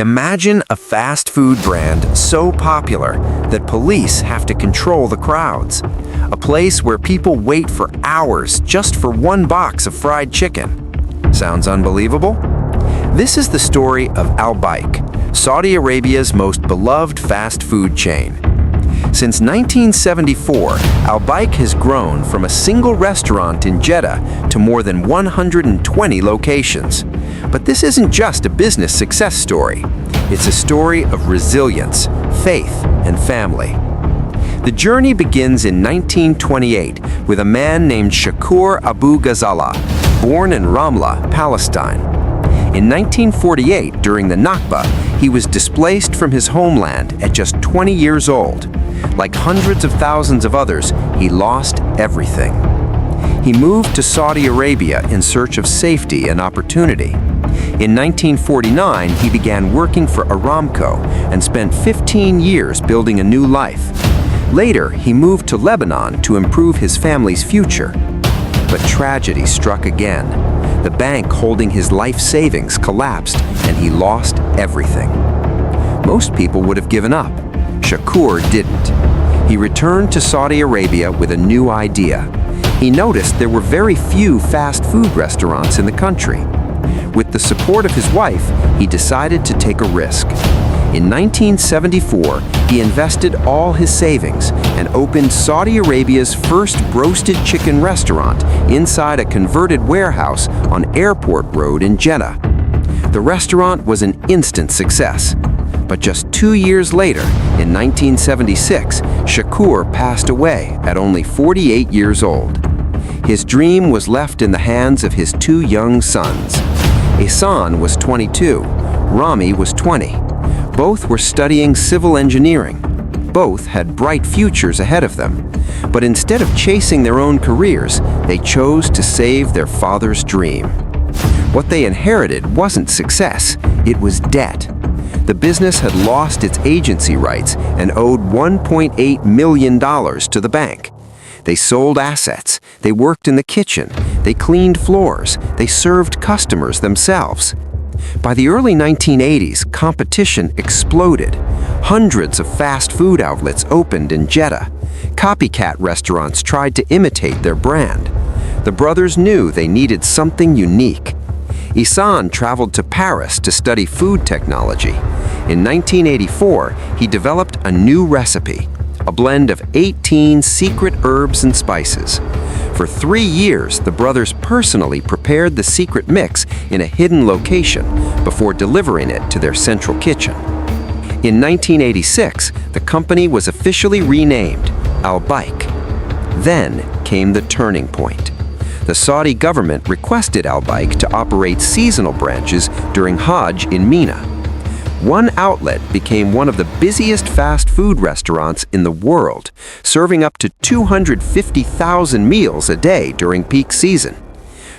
Imagine a fast food brand so popular that police have to control the crowds. A place where people wait for hours just for one box of fried chicken. Sounds unbelievable? This is the story of Albaik, Saudi Arabia's most beloved fast food chain. Since 1974, Albaik has grown from a single restaurant in Jeddah to more than 120 locations. But this isn't just a business success story. It's a story of resilience, faith, and family. The journey begins in 1928 with a man named Shakour Abu Ghazalah, born in Ramla, Palestine. In 1948, during the Nakba, he was displaced from his homeland at just 20 years old. Like hundreds of thousands of others, he lost everything. He moved to Saudi Arabia in search of safety and opportunity. In 1949, he began working for Aramco and spent 15 years building a new life. Later, he moved to Lebanon to improve his family's future. But tragedy struck again. The bank holding his life savings collapsed, and he lost everything. Most people would have given up. Shakour didn't. He returned to Saudi Arabia with a new idea. He noticed there were very few fast food restaurants in the country. With the support of his wife, he decided to take a risk. In 1974, he invested all his savings and opened Saudi Arabia's first roasted chicken restaurant inside a converted warehouse on Airport Road in Jeddah. The restaurant was an instant success. But just 2 years later, in 1976, Shakour passed away at only 48 years old. His dream was left in the hands of his two young sons. Ihsan was 22, Rami was 20. Both were studying civil engineering. Both had bright futures ahead of them. But instead of chasing their own careers, they chose to save their father's dream. What they inherited wasn't success, it was debt. The business had lost its agency rights and owed $1.8 million to the bank. They sold assets, they worked in the kitchen, they cleaned floors, they served customers themselves. By the early 1980s, competition exploded. Hundreds of fast food outlets opened in Jeddah. Copycat restaurants tried to imitate their brand. The brothers knew they needed something unique. Ihsan traveled to Paris to study food technology. In 1984, he developed a new recipe, a blend of 18 secret herbs and spices. For 3 years, the brothers personally prepared the secret mix in a hidden location before delivering it to their central kitchen. In 1986, the company was officially renamed Albaik. Then came the turning point. The Saudi government requested Albaik to operate seasonal branches during Hajj in Mina. One outlet became one of the busiest fast food restaurants in the world, serving up to 250,000 meals a day during peak season.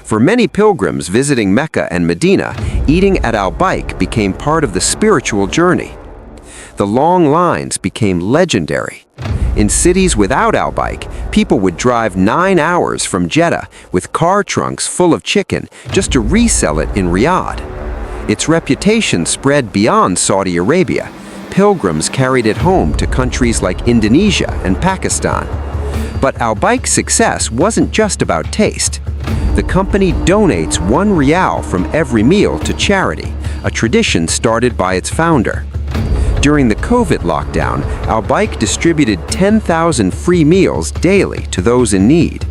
For many pilgrims visiting Mecca and Medina, eating at Albaik became part of the spiritual journey. The long lines became legendary. In cities without Albaik, people would drive 9 hours from Jeddah with car trunks full of chicken just to resell it in Riyadh. Its reputation spread beyond Saudi Arabia. Pilgrims carried it home to countries like Indonesia and Pakistan. But Albaik's success wasn't just about taste. The company donates 1 rial from every meal to charity, a tradition started by its founder. During the COVID lockdown, Albaik distributed 10,000 free meals daily to those in need.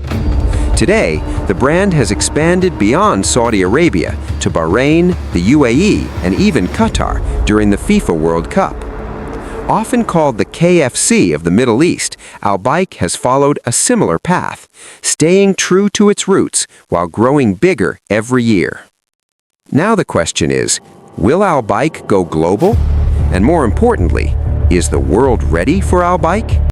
Today, the brand has expanded beyond Saudi Arabia to Bahrain, the UAE, and even Qatar during the FIFA World Cup. Often called the KFC of the Middle East, Albaik has followed a similar path, staying true to its roots while growing bigger every year. Now the question is, will Albaik go global? And more importantly, is the world ready for Albaik?